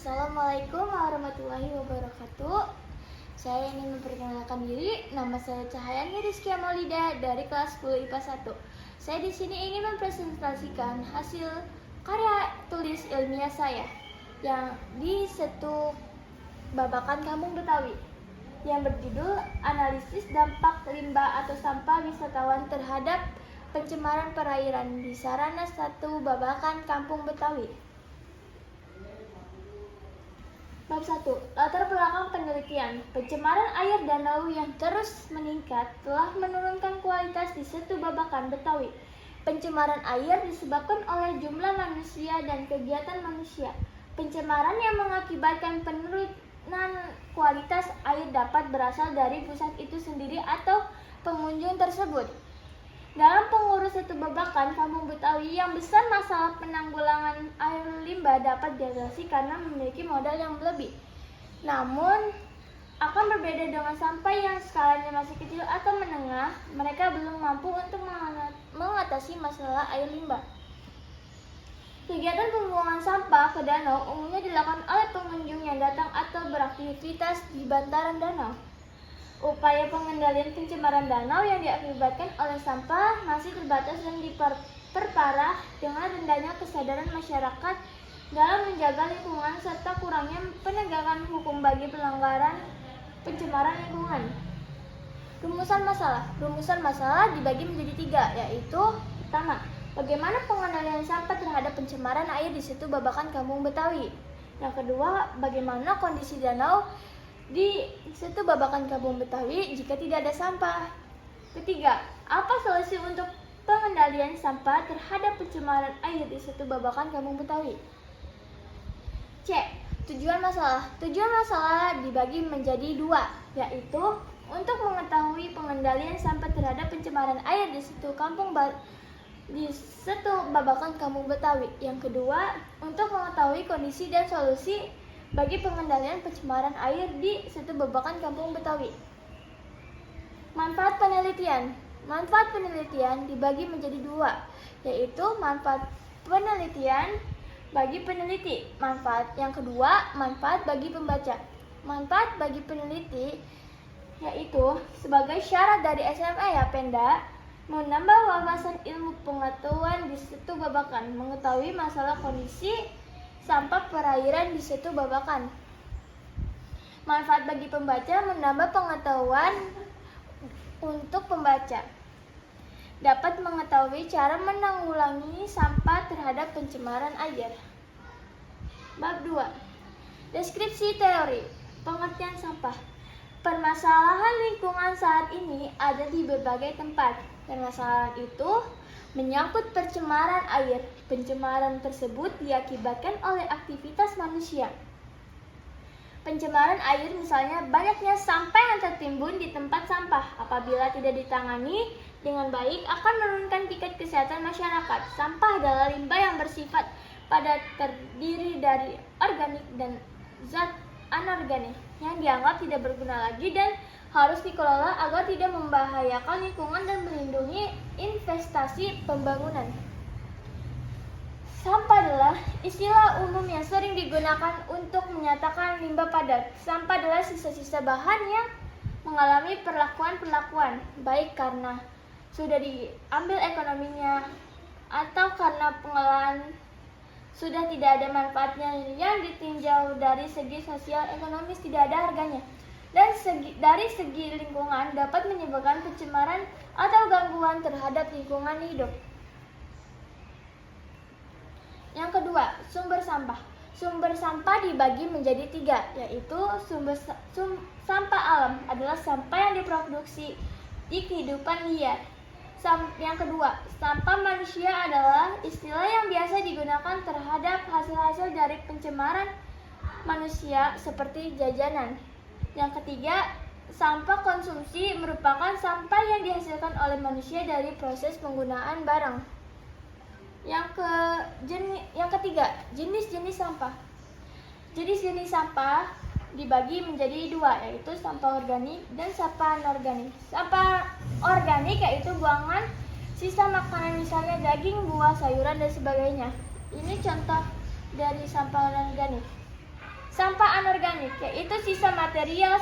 Assalamualaikum warahmatullahi wabarakatuh. Saya ingin memperkenalkan diri. Nama saya Cahayani Rizky Amalida dari kelas 10 IPA 1. Saya di sini ingin mempresentasikan hasil karya tulis ilmiah saya yang di satu babakan Kampung Betawi yang berjudul Analisis Dampak Limbah atau Sampah Wisatawan Terhadap Pencemaran Perairan di Sarana Satu Babakan Kampung Betawi. Bab 1. Latar belakang penelitian. Pencemaran air danau yang terus meningkat telah menurunkan kualitas di Setu Babakan Betawi. Pencemaran air disebabkan oleh jumlah manusia dan kegiatan manusia. Pencemaran yang mengakibatkan penurunan kualitas air dapat berasal dari pusat itu sendiri atau pengunjung tersebut. Dalam pengurus Setu Babakan Kampung Betawi yang besar, masalah penanggulangan air limbah dapat diatasi karena memiliki modal yang lebih. Namun, akan berbeda dengan sampah yang skalanya masih kecil atau menengah, mereka belum mampu untuk mengatasi masalah air limbah. Kegiatan pembuangan sampah ke danau umumnya dilakukan oleh pengunjung yang datang atau beraktivitas di bantaran danau. Upaya pengendalian pencemaran danau yang diakibatkan oleh sampah masih terbatas dan diperparah dengan rendahnya kesadaran masyarakat dalam menjaga lingkungan serta kurangnya penegakan hukum bagi pelanggaran pencemaran lingkungan. Rumusan masalah dibagi menjadi 3, yaitu pertama, bagaimana pengendalian sampah terhadap pencemaran air di Setu Babakan Kampung Betawi. Yang kedua, bagaimana kondisi danau di Setu Babakan Kampung Betawi jika tidak ada sampah. Ketiga, apa solusi untuk pengendalian sampah terhadap pencemaran air di Setu Babakan Kampung Betawi? C. Tujuan masalah dibagi menjadi 2, yaitu untuk mengetahui pengendalian sampah terhadap pencemaran air di Setu Babakan Kampung Betawi. Yang kedua, untuk mengetahui kondisi dan solusi bagi pengendalian pencemaran air di Setu Babakan Kampung Betawi. Manfaat penelitian dibagi menjadi 2, yaitu manfaat penelitian bagi peneliti. Manfaat yang kedua, manfaat bagi pembaca. Manfaat bagi peneliti yaitu sebagai syarat dari SMA Penda, menambah wawasan ilmu pengetahuan di Setu Babakan, mengetahui masalah kondisi sampah perairan di Setu Babakan. Manfaat bagi pembaca, menambah pengetahuan untuk pembaca. Dapat mengetahui cara menanggulangi sampah terhadap pencemaran air. Bab 2. Deskripsi teori. Pengertian sampah. Permasalahan lingkungan saat ini ada di berbagai tempat. Permasalahan itu menyangkut pencemaran air. Pencemaran tersebut diakibatkan oleh aktivitas manusia. Pencemaran air misalnya banyaknya sampah yang tertimbun di tempat sampah. Apabila tidak ditangani dengan baik akan menurunkan tingkat kesehatan masyarakat. Sampah adalah limbah yang bersifat padat, terdiri dari organik dan zat anorganik yang dianggap tidak berguna lagi dan harus dikelola agar tidak membahayakan lingkungan dan melindungi investasi pembangunan. Sampah adalah istilah umum yang sering digunakan untuk menyatakan limbah padat. Sampah adalah sisa-sisa bahan yang mengalami perlakuan baik karena sudah diambil ekonominya atau karena pengolahan sudah tidak ada manfaatnya, yang ditinjau dari segi sosial ekonomis tidak ada harganya, dan dari segi lingkungan dapat menyebabkan pencemaran atau gangguan terhadap lingkungan hidup. Yang kedua, sumber sampah. Sumber sampah dibagi menjadi 3, yaitu sampah alam adalah sampah yang diproduksi di kehidupan liar. Yang kedua, sampah manusia adalah istilah yang biasa digunakan terhadap hasil-hasil dari pencemaran manusia seperti jajanan. Yang ketiga, sampah konsumsi merupakan sampah yang dihasilkan oleh manusia dari proses penggunaan barang. Yang ketiga, jenis-jenis sampah. Jenis-jenis sampah dibagi menjadi 2, yaitu sampah organik dan sampah anorganik. Sampah organik yaitu buangan sisa makanan, misalnya daging, buah, sayuran, dan sebagainya. Ini contoh dari sampah anorganik. Sampah anorganik, yaitu sisa material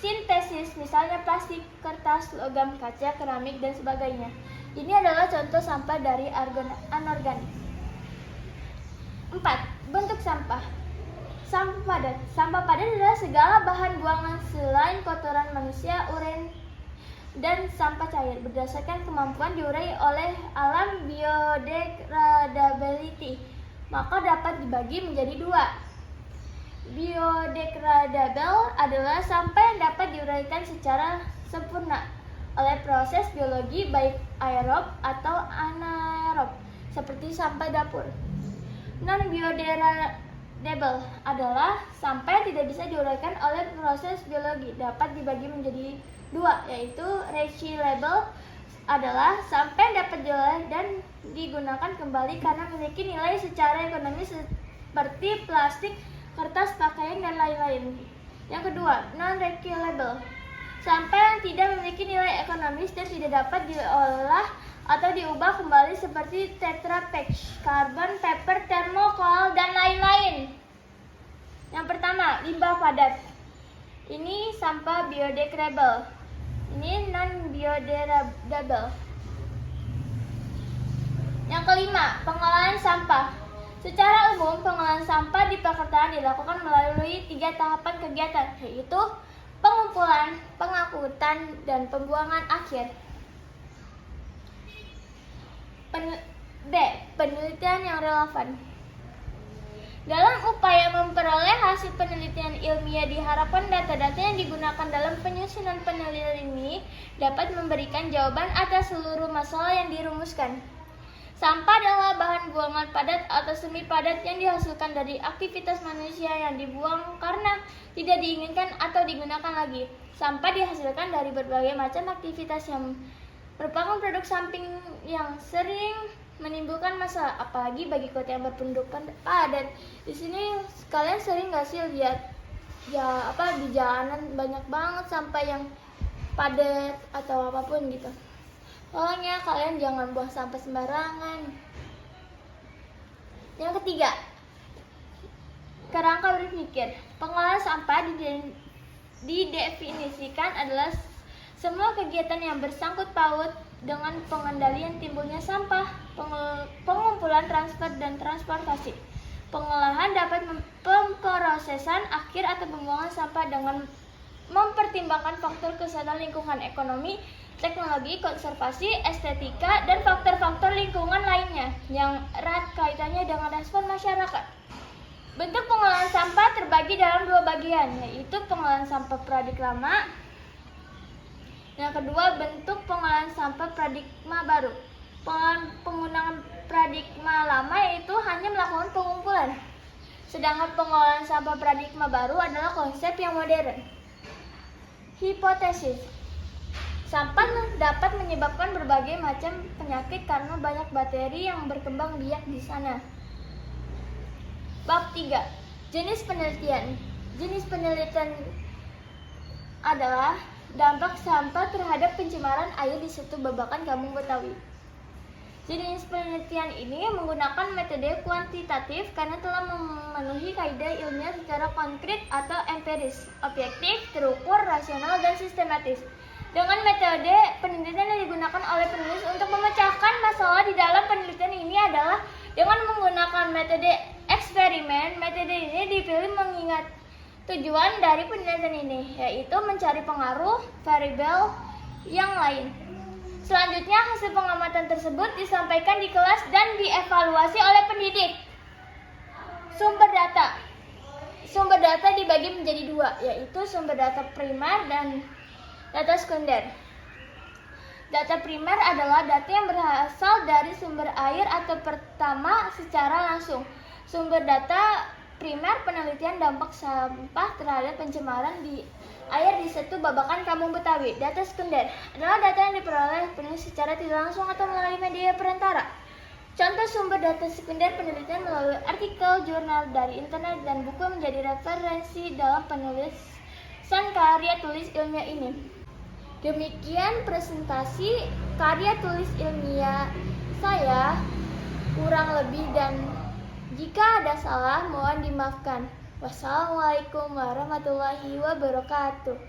sintesis, misalnya plastik, kertas, logam, kaca, keramik, dan sebagainya. Ini adalah contoh sampah dari anorganik. 4. Bentuk sampah. Sampah padat. Sampah padat adalah segala bahan buangan selain kotoran manusia, urin, dan sampah cair berdasarkan kemampuan diurai oleh alam biodegradability, maka dapat dibagi menjadi 2. Biodegradable adalah sampah yang dapat diuraikan secara sempurna oleh proses biologi baik aerob atau anaerob seperti sampah dapur. Non-biodegradable adalah sampah yang tidak bisa diuraikan oleh proses biologi, dapat dibagi menjadi 2, yaitu recyclable adalah sampah yang dapat diolah dan digunakan kembali karena memiliki nilai secara ekonomis seperti plastik, kertas, pakaian, dan lain-lain. Yang kedua, non-recyclable, sampah yang tidak memiliki nilai ekonomis dan tidak dapat diolah atau diubah kembali seperti Tetra Pak, karbon, paper, termokol, dan lain-lain. Yang pertama, limbah padat. Ini sampah biodegradable. Ini non-biodegradable. Yang kelima, pengolahan sampah. Secara umum, pengolahan sampah di perkotaan dilakukan melalui 3 tahapan kegiatan, yaitu pengumpulan, pengangkutan, dan pembuangan akhir. B. Penelitian yang relevan. Dalam upaya memperoleh hasil penelitian ilmiah, diharapkan data-data yang digunakan dalam penyusunan penelitian ini dapat memberikan jawaban atas seluruh masalah yang dirumuskan. Sampah adalah bahan buangan padat atau semi padat yang dihasilkan dari aktivitas manusia yang dibuang karena tidak diinginkan atau digunakan lagi. Sampah dihasilkan dari berbagai macam aktivitas yang merupakan produk samping yang sering menimbulkan masalah, apalagi bagi kota yang berpenduduk padat. Di sini kalian sering nggak sih lihat di jalanan banyak banget sampah yang padat atau apapun gitu. Tolong ya kalian jangan buang sampah sembarangan. Yang ketiga, kerangka berpikir. Pengolahan sampah didefinisikan adalah semua kegiatan yang bersangkut paut dengan pengendalian timbulnya sampah, pengumpulan, transfer, dan transportasi. Pengolahan dapat pemrosesan akhir atau pembuangan sampah dengan mempertimbangkan faktor kesehatan lingkungan, ekonomi, teknologi, konservasi, estetika, dan faktor-faktor lingkungan lainnya yang erat kaitannya dengan respon masyarakat. Bentuk pengolahan sampah terbagi dalam 2 bagian, yaitu pengolahan sampah paradigma. Yang kedua, bentuk pengolahan sampah paradigma baru. Penggunaan paradigma lama yaitu hanya melakukan pengumpulan. Sedangkan pengolahan sampah paradigma baru adalah konsep yang modern. Hipotesis. Sampah dapat menyebabkan berbagai macam penyakit karena banyak bakteri yang berkembang biak di sana. Bab 3. Jenis penelitian. Jenis penelitian adalah dampak sampah terhadap pencemaran air di Setu Babakan, Kampung Betawi. Jenis penelitian ini menggunakan metode kuantitatif karena telah memenuhi kaidah ilmiah secara konkret atau empiris, objektif, terukur, rasional, dan sistematis. Dengan metode penelitian yang digunakan oleh penulis untuk memecahkan masalah di dalam penelitian ini adalah dengan menggunakan metode eksperimen. Metode ini dipilih mengingat tujuan dari penelitian ini, yaitu mencari pengaruh variabel yang lain. Selanjutnya, hasil pengamatan tersebut disampaikan di kelas dan dievaluasi oleh pendidik. Sumber data. Sumber data dibagi menjadi 2, yaitu sumber data primer dan data sekunder. Data primer adalah data yang berasal dari sumber air atau pertama secara langsung. Sumber data primer penelitian dampak sampah terhadap pencemaran di air di Setu Babakan, Kampung Betawi. Data sekunder adalah data yang diperoleh penulis secara tidak langsung atau melalui media perantara. Contoh sumber data sekunder penelitian melalui artikel, jurnal dari internet, dan buku menjadi referensi dalam penulisan karya tulis ilmiah ini. Demikian presentasi karya tulis ilmiah saya, kurang lebih dan jika ada salah mohon dimaafkan. Wassalamualaikum warahmatullahi wabarakatuh.